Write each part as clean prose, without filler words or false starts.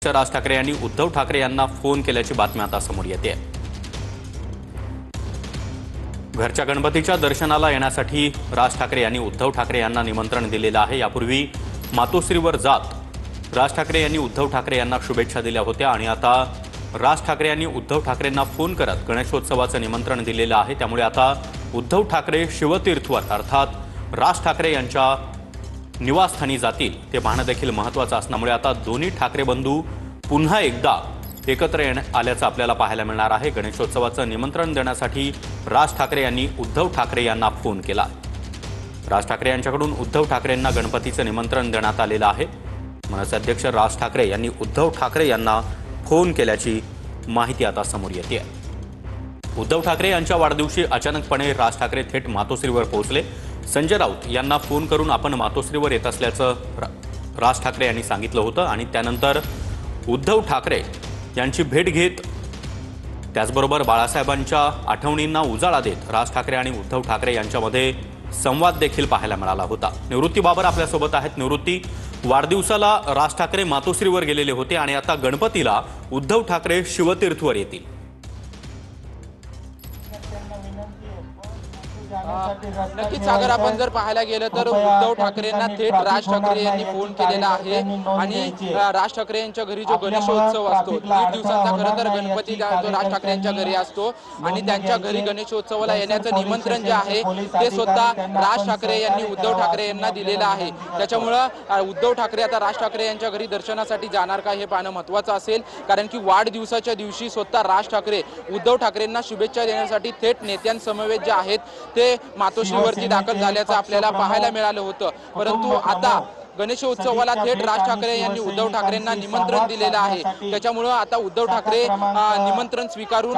राज ठाकरे यांनी उद्धव ठाकरे यांना फोन केल्याची बातमी आता समोर येते। घरच्या गणपतीच्या दर्शनाला येण्यासाठी राज ठाकरे यांनी उद्धव ठाकरे यांना निमंत्रण दिलेलं आहे। यापूर्वी मातोश्रीवर जात राज ठाकरे यांनी उद्धव ठाकरे यांना शुभेच्छा दिल्या होत्या आणि आता राज ठाकरे यांनी उद्धव ठाकरेंना फोन करत गणेशोत्सवाचं निमंत्रण दिलेलं आहे। त्यामुळे आता उद्धव ठाकरे शिवतीर्थवर अर्थात राज ठाकरे यांच्या निवासस्थानी जातील ते पाहणं देखील महत्त्वाचं असल्यामुळे आता दोन्ही ठाकरे बंधू पुन्हा एकदा एकत्र आल्याचं आपल्याला पाहायला मिळणार आहे। गणेशोत्सवाचं निमंत्रण देण्यासाठी राज ठाकरे यांनी उद्धव ठाकरे यांना फोन केला। राज ठाकरे यांच्याकडून उद्धव ठाकरेंना गणपतीचं निमंत्रण देण्यात आलेलं आहे। मनसे अध्यक्ष राज ठाकरे यांनी उद्धव ठाकरे यांना फोन केल्याची माहिती आता समोर येते। उद्धव ठाकरे यांच्या वाढदिवशी अचानकपणे राज ठाकरे थेट मातोश्रीवर पोहोचले। संजय राऊत यांना फोन करून आपण मातोश्रीवर येत असल्याचं राज ठाकरे यांनी सांगितलं होतं आणि त्यानंतर उद्धव ठाकरे यांची भेट घेत त्याचबरोबर बाळासाहेबांच्या आठवणींना उजाळा देत राज ठाकरे आणि उद्धव ठाकरे यांच्यामध्ये संवाद देखील पाहायला मिळाला होता। निवृत्ती बाबर आपल्यासोबत आहेत। निवृत्ती, वाढदिवसाला राज ठाकरे मातोश्रीवर गेलेले होते आणि आता गणपतीला उद्धव ठाकरे शिवतीर्थवर येतील। नक्कीच सागर, आपण जर पाहायला गेलं तर उद्धव ठाकरेंना थेट राज ठाकरे यांनी फोन केलेला आहे आणि राज ठाकरे यांच्या घरी जो गणेशोत्सव असतो 1.5 दिवसांचा खरं तर गणपती जो राज ठाकरे यांच्या घरी असतो आणि त्यांच्या घरी गणेशोत्सवाला येण्याचं निमंत्रण जे आहे ते स्वतः राज ठाकरे यांनी उद्धव ठाकरे यांना दिलेलं आहे। त्याच्यामुळे उद्धव ठाकरे आता राज ठाकरे यांच्या घरी दर्शनासाठी जाणार का हे पाहणं महत्त्वाचं असेल, कारण की वाढदिवसाच्या दिवशी स्वतः राज ठाकरे उद्धव ठाकरेंना शुभेच्छा देण्यासाठी थेट नेत्यांसमवेत जे आहेत ते मातोश्रीवरती दाखल झाल्याचं आपल्याला पाहायला मिळालं होतं। परंतु आता गणेशोत्सवाला थेट राज ठाकरे यांनी उद्धव ठाकरेंना निमंत्रण दिलेलं आहे। त्याच्यामुळे आता उद्धव ठाकरे निमंत्रण स्वीकारून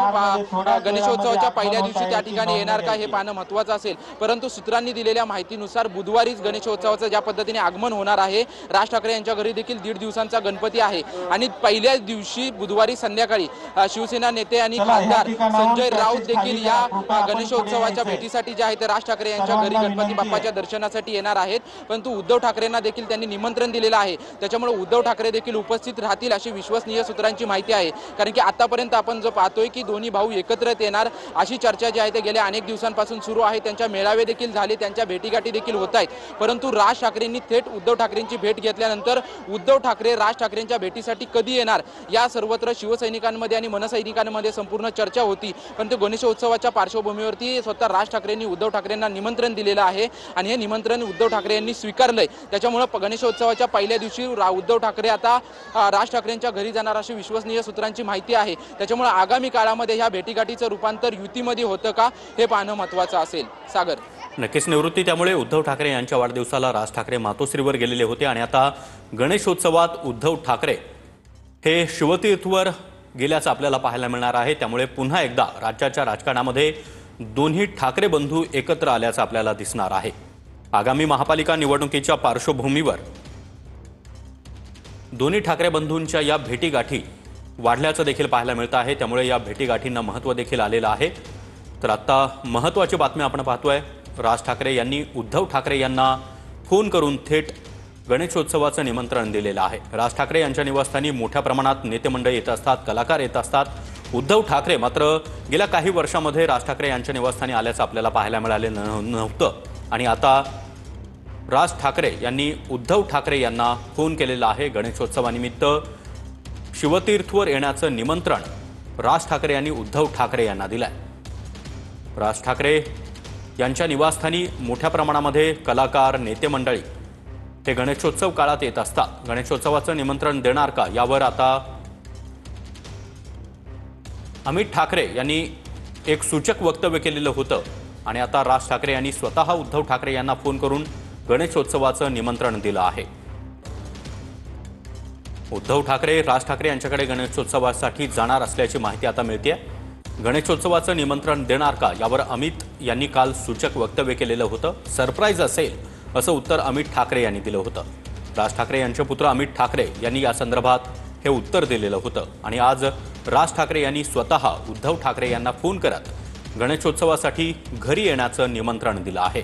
गणेशोत्सवाच्या पहिल्या दिवशी त्या ठिकाणी येणार का हे पाहणं महत्त्वाचं असेल। परंतु सूत्रांनी दिलेल्या माहितीनुसार बुधवारीच गणेशोत्सवाचं ज्या पद्धतीने आगमन होणार आहे, राज ठाकरे यांच्या घरी देखील 1.5 दिवसांचा गणपती आहे आणि पहिल्या दिवशी बुधवारी संध्याकाळी शिवसेना नेते आणि खासदार संजय राऊत देखील या गणेशोत्सवाच्या भेटीसाठी जे आहे ते राज ठाकरे यांच्या घरी गणपती बाप्पाच्या दर्शनासाठी येणार आहेत। परंतु उद्धव ठाकरेंना देखील त्यांनी निमंत्रण दिलेलं आहे। त्याच्यामुळे उद्धव ठाकरे देखील उपस्थित राहतील अशी विश्वसनीय सूत्रांची माहिती आहे, कारण की आतापर्यंत आपण जो पाहतोय की दोन्ही भाऊ एकत्र येणार अशी चर्चा जी आहे ते गेल्या अनेक दिवसांपासून सुरू आहे। त्यांच्या मेळावे देखील झाले, त्यांच्या भेटीगाठी देखील होत आहेत। परंतु राज ठाकरेंनी थेट उद्धव ठाकरेंची भेट घेतल्यानंतर उद्धव ठाकरे राज ठाकरेंच्या भेटीसाठी कधी येणार या सर्वत्र शिवसैनिकांमध्ये आणि मनसैनिकांमध्ये संपूर्ण चर्चा होती। परंतु गणेशोत्सवाच्या पार्श्वभूमीवरती स्वतः राज ठाकरेंनी उद्धव ठाकरेंना निमंत्रण दिलेलं आहे आणि हे निमंत्रण उद्धव ठाकरे यांनी स्वीकारलंय। त्याच्यामुळे गणेशोत्सवाच्या पहिल्या दिवशी उद्धव ठाकरे आता राज ठाकरेंच्या घरी जाणार अशी विश्वसनीय सूत्रांची माहिती आहे। त्याच्यामुळे आगामी काळामध्ये ह्या भेटीगाठीचं रूपांतर युतीमध्ये होतं का हे पाहणं महत्त्वाचं असेल। सागर, नक्कीच निवृत्ती, त्यामुळे उद्धव ठाकरे यांच्या वाढदिवसाला राज ठाकरे मातोश्रीवर गेलेले होते आणि आता गणेशोत्सवात उद्धव ठाकरे हे शिवतीर्थवर गेल्याचं आपल्याला पाहायला मिळणार आहे। त्यामुळे पुन्हा एकदा राज्याच्या राजकारणामध्ये दोन्ही ठाकरे बंधू एकत्र आल्याचं आपल्याला दिसणार आहे। आगामी महापालिका निवडणुकीच्या पार्श्वभूमीवर दोन्ही ठाकरे बंधूंच्या या भेटीगाठी वाढल्याचं देखील पाहायला मिळतं आहे। त्यामुळे या भेटीगाठींना महत्त्व देखील आलेलं आहे। तर आता महत्त्वाची बातमी आपण पाहतोय, राज ठाकरे यांनी उद्धव ठाकरे यांना फोन करून थेट गणेशोत्सवाचं निमंत्रण दिलेलं आहे। राज ठाकरे यांच्या निवासस्थानी मोठ्या प्रमाणात नेते मंडळी येत असतात, कलाकार येत असतात। उद्धव ठाकरे मात्र गेल्या काही वर्षांमध्ये राज ठाकरे यांच्या निवासस्थानी आल्याचं आपल्याला पाहायला मिळालेलं नव्हतं आणि आता राज ठाकरे यांनी उद्धव ठाकरे यांना फोन केलेला आहे। गणेशोत्सवानिमित्त शिवतीर्थवर येण्याचं निमंत्रण राज ठाकरे यांनी उद्धव ठाकरे यांना दिलंय। राज ठाकरे यांच्या निवासस्थानी मोठ्या प्रमाणामध्ये कलाकार, नेते मंडळी हे गणेशोत्सव काळात येत असतात। गणेशोत्सवाचं निमंत्रण देणार का यावर आता अमित ठाकरे यांनी एक सूचक वक्तव्य केलेलं होतं आणि आता राज ठाकरे यांनी स्वतः उद्धव ठाकरे यांना फोन करून गणेशोत्सवाचं निमंत्रण दिलं आहे। उद्धव ठाकरे राज ठाकरे यांच्याकडे गणेशोत्सवासाठी जाणार असल्याची माहिती आता मिळते। गणेशोत्सवाचं निमंत्रण देणार का यावर अमित यांनी काल सूचक वक्तव्य केलेलं होतं। सरप्राईज असेल असं उत्तर अमित ठाकरे यांनी दिलं होतं। राज ठाकरे यांचे पुत्र अमित ठाकरे यांनी या संदर्भात हे उत्तर दिलेलं होतं आणि आज राज ठाकरे यांनी स्वतः उद्धव ठाकरे यांना फोन करत गणेशोत्सवासाठी घरी येण्याचं निमंत्रण दिलं आहे।